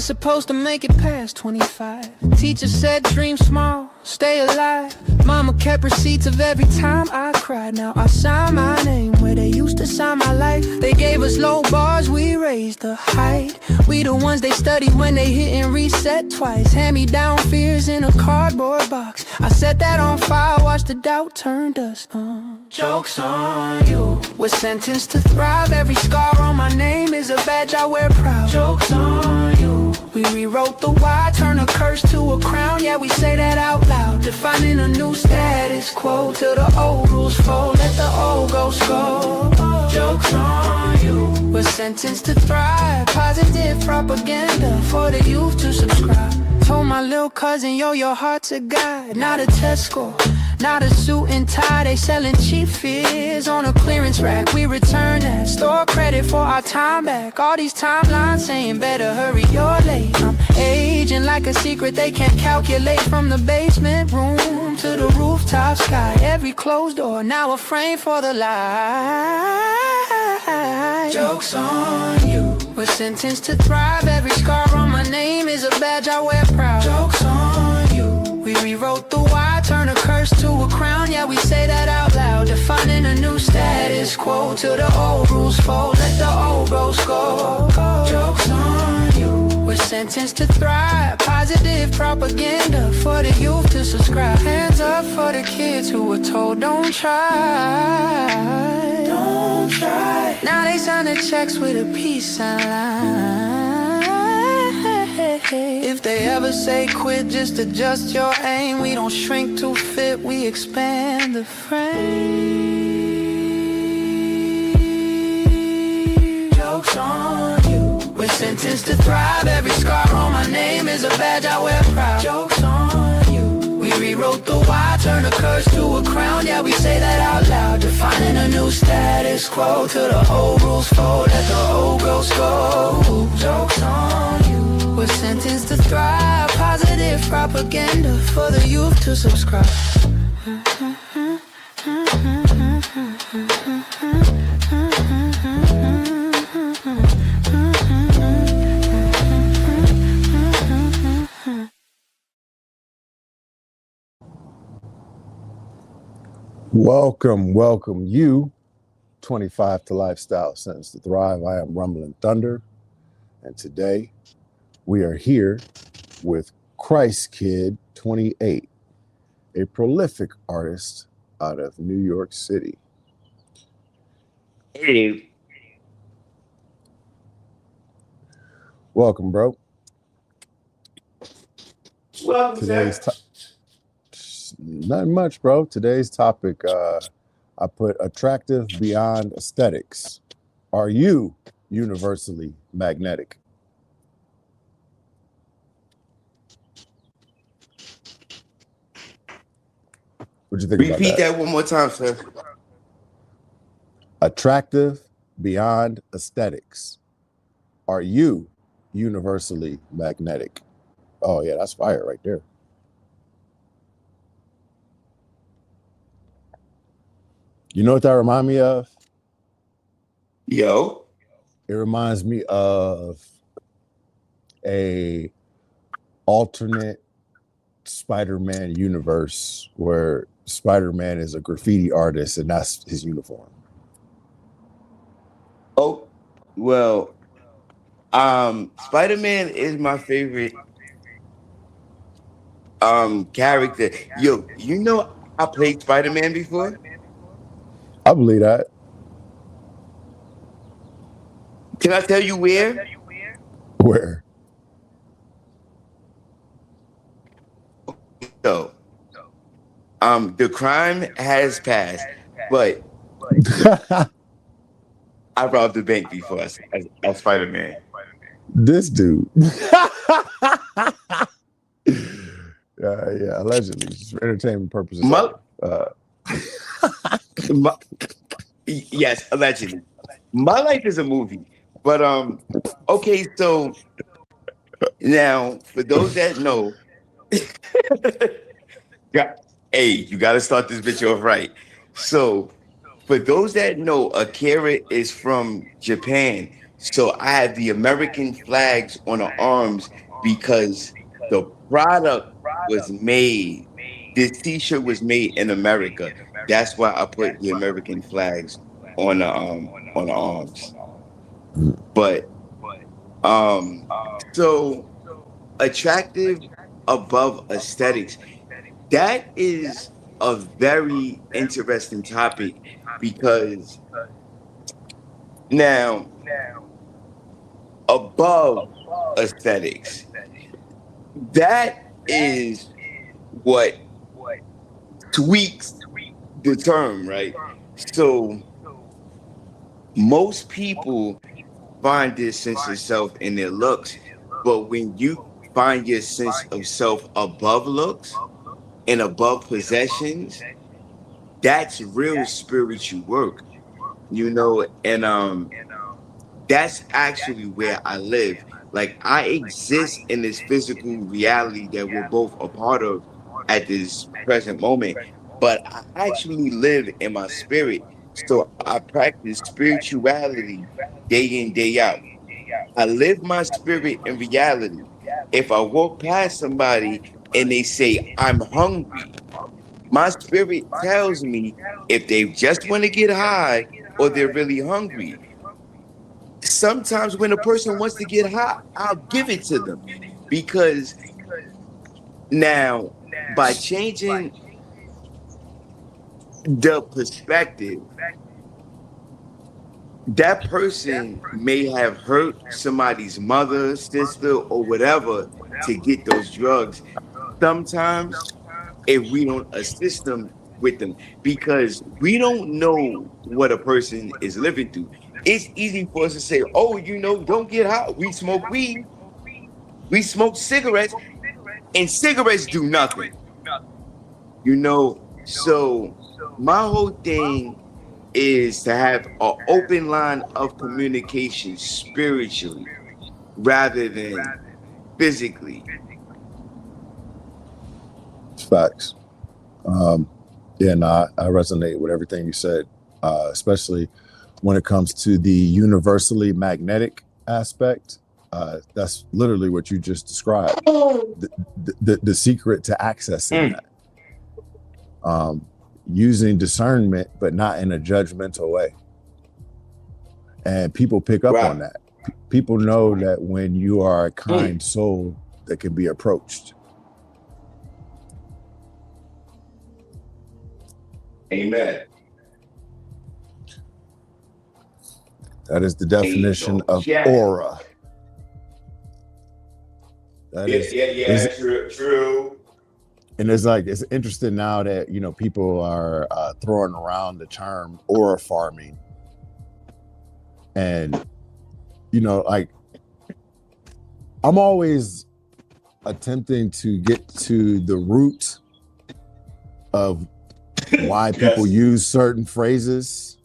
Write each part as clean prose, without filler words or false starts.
supposed to make it past 25. Teacher said dream small, stay alive. Mama kept receipts of every time I cried. Now I sign my name where they used to sign my life. They gave us low bars, we raised the height. We the ones they study when they hit and reset twice. Hand me down fears in a cardboard box. I set that on fire, watch the doubt turn dust. Joke's on you. We're sentenced to thrive. Every scar on my name is a badge I wear proud. Joke's on you. We rewrote the why, turn a curse to a crown. Yeah, we say that out loud. Defining a new status quo till the old rules fold. Let the old ghost go. Joke's on you. We're sentenced to thrive. Positive propaganda for the youth to subscribe. Told my little cousin, yo, your heart's a guide. Not a test score, not a suit and tie. They selling cheap fears on a clearance rack. We return that, store credit for our time back. All these timelines saying better hurry, you're late. I'm aging like a secret they can't calculate. From the basement room to the rooftop sky. Every closed door, now a frame for the light. Joke's on you. We're sentenced to thrive. Every scar on my name is a badge I wear proud. Joke's on you. We rewrote the why, turn a curse to a crown. Yeah, we say that out loud. Defining a new status quo till the old rules fold. Let the old ghosts go. Joke's on you. We're sentenced to thrive. Positive propaganda for the youth to subscribe. Hands up for the kids who were told don't try. Don't try. Now they sign the checks with a peace sign. If they ever say quit, just adjust your aim. We don't shrink to fit, we expand the frame. Joke's on you. We're sentenced to thrive. Every scar on my name is a badge I wear proud. Joke's on you. We rewrote the why, turn a curse to a crown. Yeah, we say that out loud. Defining a new status quo till the old rules fold. Let the old ghosts go. Joke's on you. We're sentenced to thrive. Positive propaganda for the youth to subscribe. Welcome you, 25 to Lifestyle, Sentenced to Thrive. I am Rumbling Thunder, and today we are here with Christ Kid 28, a prolific artist out of New York City. Hey. Welcome, bro. Well, Today's nothing much, bro. Today's topic, I put attractive beyond aesthetics. Are you universally magnetic? What'd you think about repeat that one more time, sir. Attractive beyond aesthetics. Are you universally magnetic? Oh yeah, that's fire right there. You know what that reminds me of? Yo. It reminds me of a alternate Spider-Man universe where Spider-Man is a graffiti artist and that's his uniform. Oh, well, Spider-Man is my favorite character. Yo, you know I played Spider-Man before? I believe that. Can I tell you where? Where? So, the crime has passed, but I robbed the bank before as Spider-Man. This dude. Yeah, allegedly, just for entertainment purposes. Yes, allegedly. My life is a movie, but okay. So now, for those that know, hey, you got to start this bitch off right. So, for those that know, a carrot is from Japan, So I have the American flags on the arms because the product was made. This T-shirt was made in America. That's why I put the American flags on the arms. Mm. But um, so attractive above aesthetics. That is a very interesting topic because now above aesthetics, that is what tweaks the term, right? So most people find their sense of self in their looks, but when you find your sense of self above looks and above possessions, that's real spiritual work, and that's actually where I live. Like I exist in this physical reality that we're both a part of at this present moment, but I actually live in my spirit. So I practice spirituality day in, day out. I live my spirit in reality. If I walk past somebody and they say, I'm hungry, my spirit tells me if they just want to get high or they're really hungry. Sometimes when a person wants to get high, I'll give it to them because now by changing the perspective, that person may have hurt somebody's mother, sister, or whatever to get those drugs. Sometimes if we don't assist them with them because we don't know what a person is living through. It's easy for us to say, oh, don't get high. We smoke weed, we smoke cigarettes, and cigarettes do nothing. So my whole thing is to have an open line of communication spiritually rather than physically. Facts. Um, yeah, no, I resonate with everything you said, especially when it comes to the universally magnetic aspect. That's literally what you just described. The secret to accessing that. Using discernment, but not in a judgmental way. And people pick up on that. People know that when you are a kind soul that can be approached. Amen. That is the definition of aura. That is true. And it's interesting now that people are throwing around the term aura farming, and like I'm always attempting to get to the root of why people use certain phrases,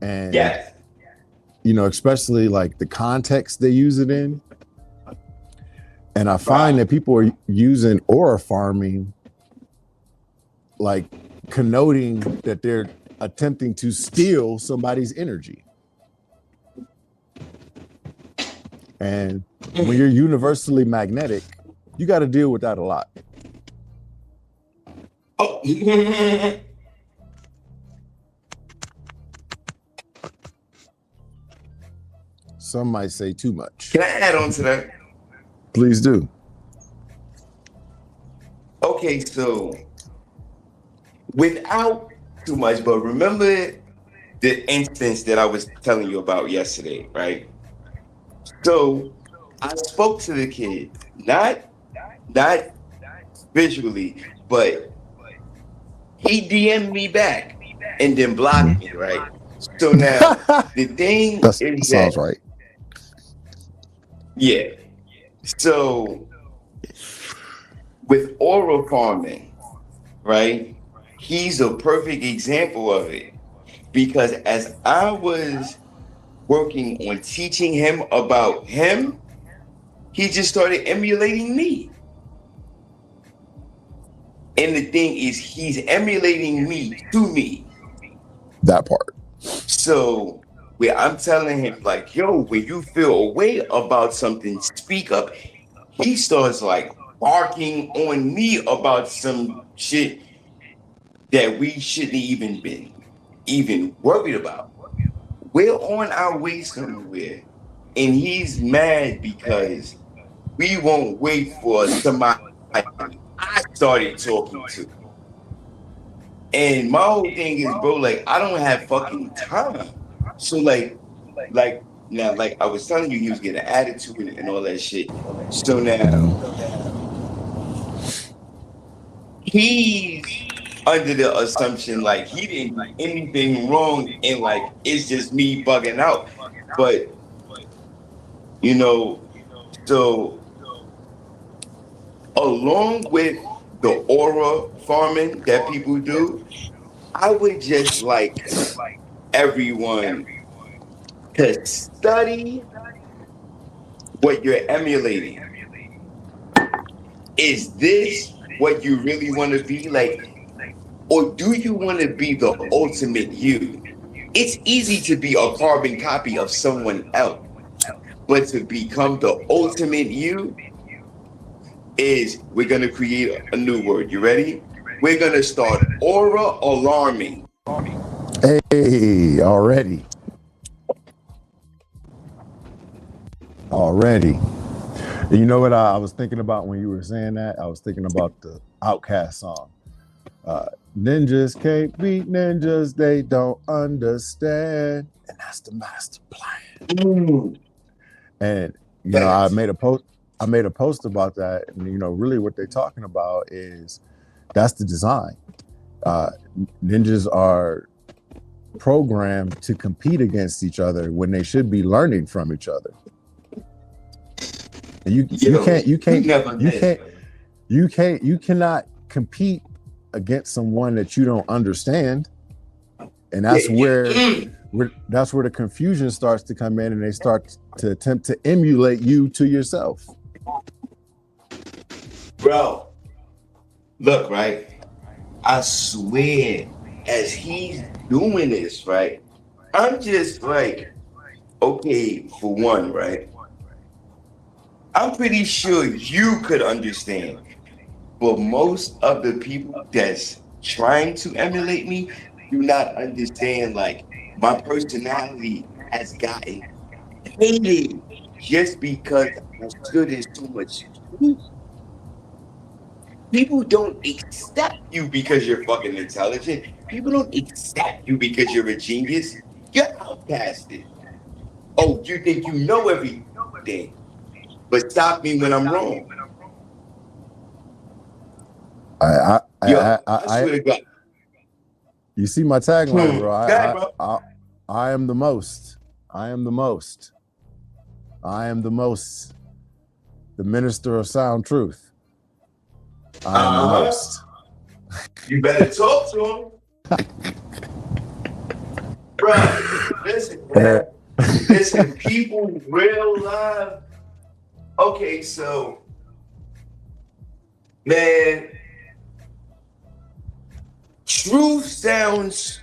and especially like the context they use it in. And I find that people are using aura farming, like connoting that they're attempting to steal somebody's energy. And when you're universally magnetic, you got to deal with that a lot. Oh. Some might say too much. Can I add on to that? Please do. Okay, so without too much, but remember the instance that I was telling you about yesterday, right? So I spoke to the kid, not visually, but he DM'd me back and then blocked me, right? So now the thing that is sounds right. Yeah. So with oral farming, right? He's a perfect example of it because as I was working on teaching him about him, he just started emulating me. And the thing is, he's emulating me to me. That part. So where I'm telling him, like, yo, when you feel a way about something, speak up. He starts like barking on me about some shit that we shouldn't even been even worried about. We're on our way somewhere, and he's mad because we won't wait for somebody I started talking to. And my whole thing is, bro, like I don't have fucking time. So now, like I was telling you, he was getting an attitude and all that shit. So now he's under the assumption like he didn't do anything wrong and like it's just me bugging out. But you know, so along with the aura farming that people do, I would just like everyone to study what you're emulating. Is this what you really want to be like? Or do you want to be the ultimate you? It's easy to be a carbon copy of someone else, but to become the ultimate you is we're going to create a new word. You ready? We're going to start aura alarming. Hey, already. You know what I was thinking about when you were saying that? I was thinking about the Outcast song. Ninjas can't beat ninjas, they don't understand. And that's the master plan. Mm. And you know, I made a post about that. And you know, really what they're talking about is that's the design. Ninjas are programmed to compete against each other when they should be learning from each other. And you cannot compete against someone that you don't understand. And that's where the confusion starts to come in, and they start to attempt to emulate you to yourself. Bro, look, right? I swear, as he's doing this, right? I'm just like, okay, for one, right? I'm pretty sure you could understand, but most of the people that's trying to emulate me do not understand. Like, my personality has gotten hated just because I stood in so much truth. People don't accept you because you're fucking intelligent. People don't accept you because you're a genius. You're outcasted. Oh, you think you know everything, but stop me when I'm wrong. I swear to God. You see my tagline, bro. Bro. I am the most. I am the most. I am the most. The minister of sound truth. I am the most. You better talk to him. Bro, listen, man. Listen, people real live. Okay, so, man, truth sounds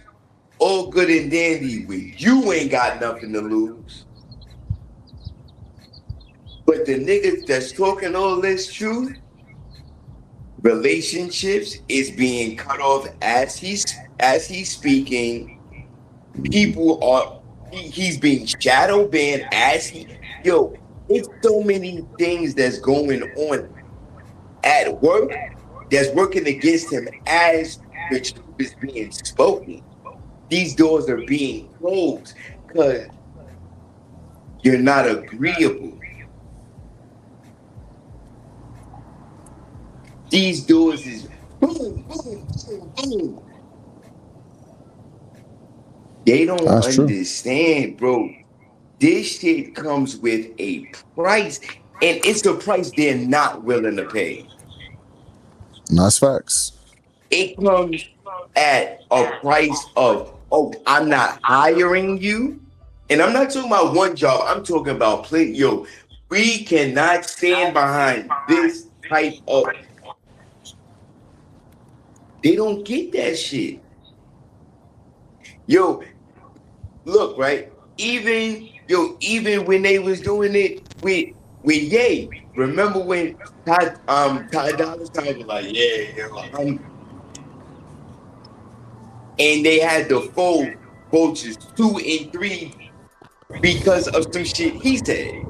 all good and dandy when you ain't got nothing to lose. But the niggas that's talking all this truth, relationships is being cut off as he's speaking. People are he's being shadow banned as it's so many things that's going on at work that's working against him as the truth is being spoken. These doors are being closed because you're not agreeable. These doors is boom, boom, boom, boom. They don't understand, bro. This shit comes with a price, and it's the price they're not willing to pay. That's facts. It comes at a price of, oh, I'm not hiring you. And I'm not talking about one job. I'm talking about we cannot stand behind this type of. They don't get that shit. Yo, look, right? even when they was doing it with Ye, remember when Ty Dolla Sign was like, yeah, and they had to fold Vultures 2 and 3 because of some shit he said.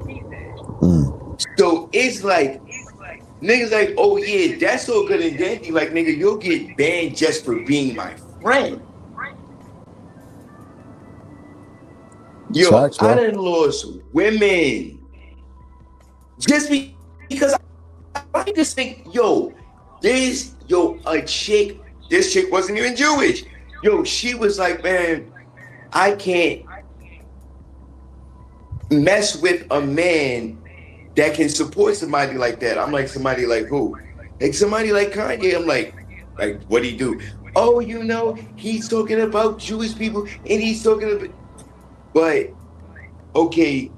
So it's like niggas like, oh yeah, that's so good and dandy. Like nigga, you'll get banned just for being my friend. Yo, Facts, I bro. done lost women just because I just think, a chick, this chick wasn't even Jewish. Yo, she was like, man, I can't mess with a man that can support somebody like that. I'm like, somebody like who? Like somebody like Kanye. I'm like what'd he do? Oh, he's talking about Jewish people and he's talking about, but okay.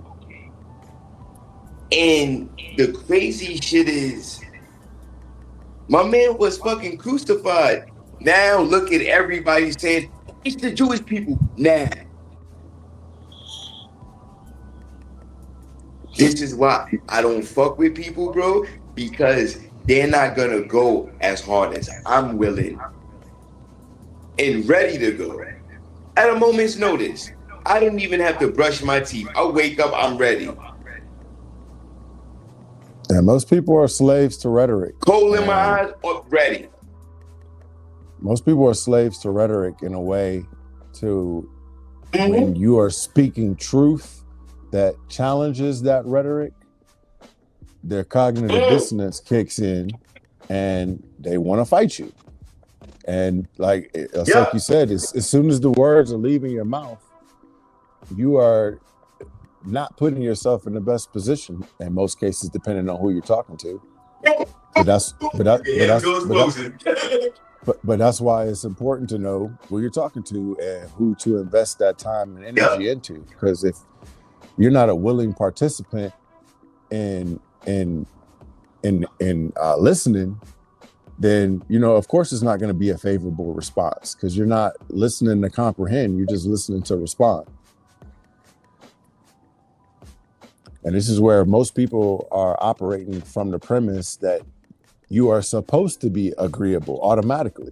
And the crazy shit is, my man was fucking crucified. Now look at everybody saying it's the Jewish people. Nah, this is why I don't fuck with people, bro, because they're not gonna go as hard as I'm willing and ready to go at a moment's notice. I don't even have to brush my teeth. I wake up, I'm ready. And most people are slaves to rhetoric. Coal in my eyes, ready. Most people are slaves to rhetoric in a way to when you are speaking truth that challenges that rhetoric, their cognitive dissonance kicks in and they want to fight you. And like you said, as soon as the words are leaving your mouth, you are not putting yourself in the best position in most cases, depending on who you're talking to. But that's why it's important to know who you're talking to and who to invest that time and energy into. Because if you're not a willing participant in listening, then of course it's not going to be a favorable response, because you're not listening to comprehend, you're just listening to respond. And this is where most people are operating from the premise that you are supposed to be agreeable automatically.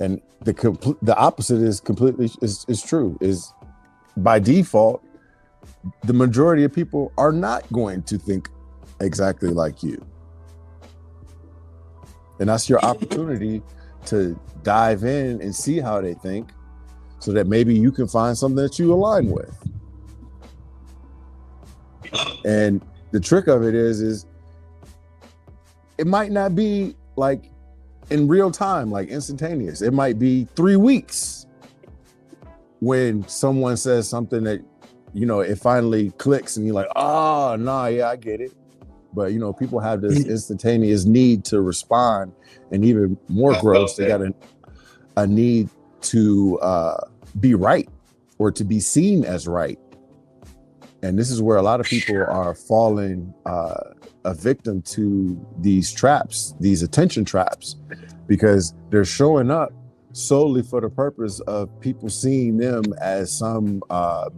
And the opposite is completely is true. Is by default, the majority of people are not going to think exactly like you. And that's your opportunity to dive in and see how they think, so that maybe you can find something that you align with. And the trick of it is it might not be like in real time, like instantaneous. It might be 3 weeks when someone says something that, it finally clicks and you're like, oh, no, yeah, I get it. But, people have this instantaneous need to respond, and even more gross, they got a need to be right or to be seen as right. And this is where a lot of people are falling a victim to these traps, these attention traps, because they're showing up solely for the purpose of people seeing them as some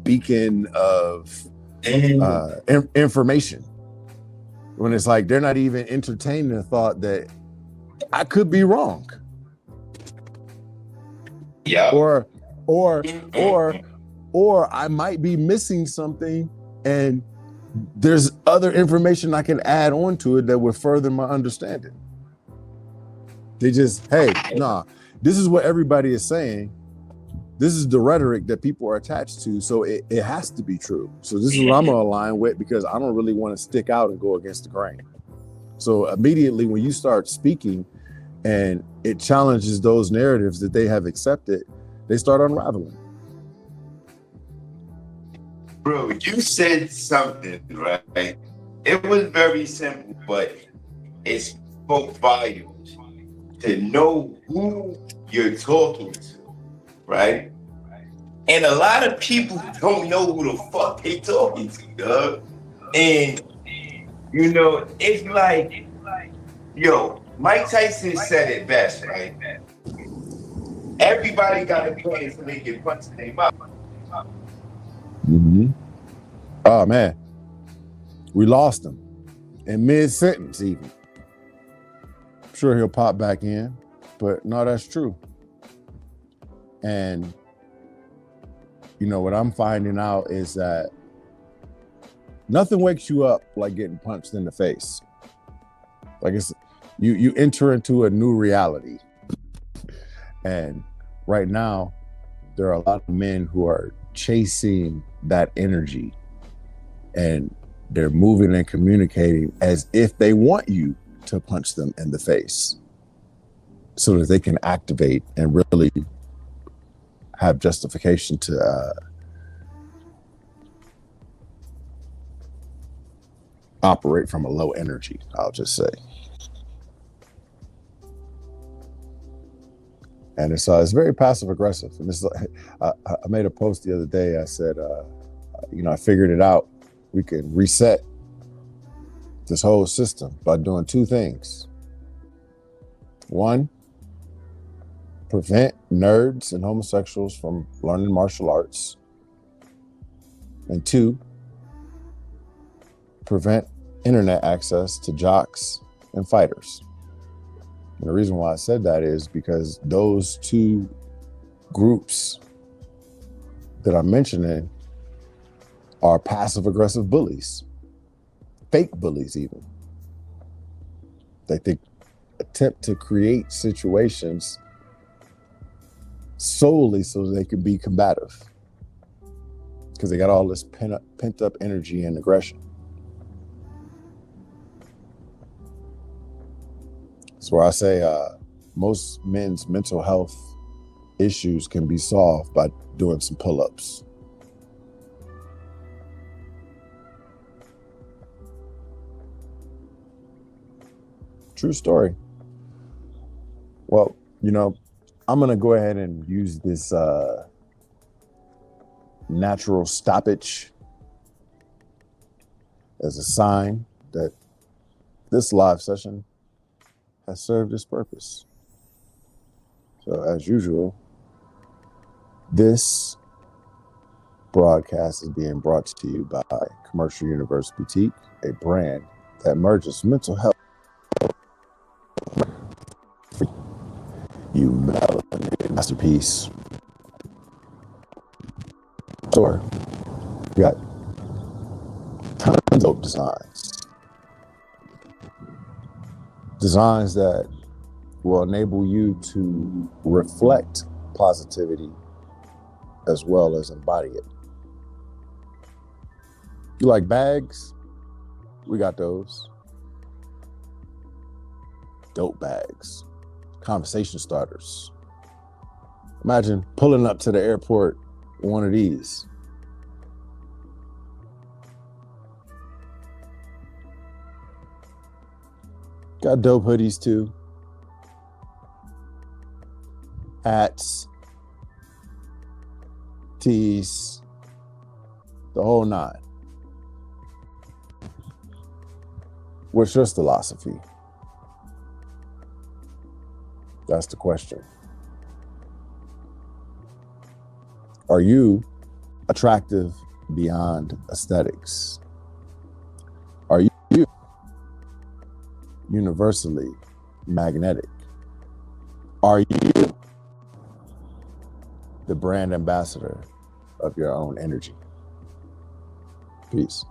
beacon of information. When it's like they're not even entertaining the thought that I could be wrong. Yeah. Or I might be missing something, and there's other information I can add on to it that would further my understanding. They just, hey, nah, this is what everybody is saying. This is the rhetoric that people are attached to, so it has to be true. So this is what I'm gonna align with, because I don't really want to stick out and go against the grain. So immediately when you start speaking and it challenges those narratives that they have accepted, they start unraveling. Bro, you said something, right? It was very simple, but it spoke volumes to know who you're talking to, right? And a lot of people don't know who the fuck they talking to, dog. And, it's like, Mike Tyson said it best, right? Everybody got a plan so they get punched in their mouth. Oh man, we lost him in mid-sentence even. I'm sure he'll pop back in, but no, that's true. And you know what I'm finding out is that nothing wakes you up like getting punched in the face. Like it's you enter into a new reality. And right now, there are a lot of men who are chasing that energy, and they're moving and communicating as if they want you to punch them in the face so that they can activate and really have justification to operate from a low energy, I'll just say. And it's very passive aggressive. And this, I made a post the other day. I said, I figured it out. We can reset this whole system by doing two things. One, prevent nerds and homosexuals from learning martial arts. And two, prevent internet access to jocks and fighters. And the reason why I said that is because those two groups that I'm mentioning are passive aggressive bullies, fake bullies even. They attempt to create situations solely so they can be combative because they got all this pent up energy and aggression. That's where I say most men's mental health issues can be solved by doing some pull-ups. True story. Well, I'm going to go ahead and use this natural stoppage as a sign that this live session has served its purpose. So as usual, this broadcast is being brought to you by Commercial Universe Boutique, a brand that merges mental health. You melanated masterpiece. Store. We got tons of dope designs. Designs that will enable you to reflect positivity as well as embody it. You like bags? We got those. Dope bags. Conversation starters. Imagine pulling up to the airport with one of these. Got dope hoodies too. Hats, tees, the whole nine. What's your Stylosophy? That's the question. Are you attractive beyond aesthetics? Are you universally magnetic? Are you the brand ambassador of your own energy? Peace.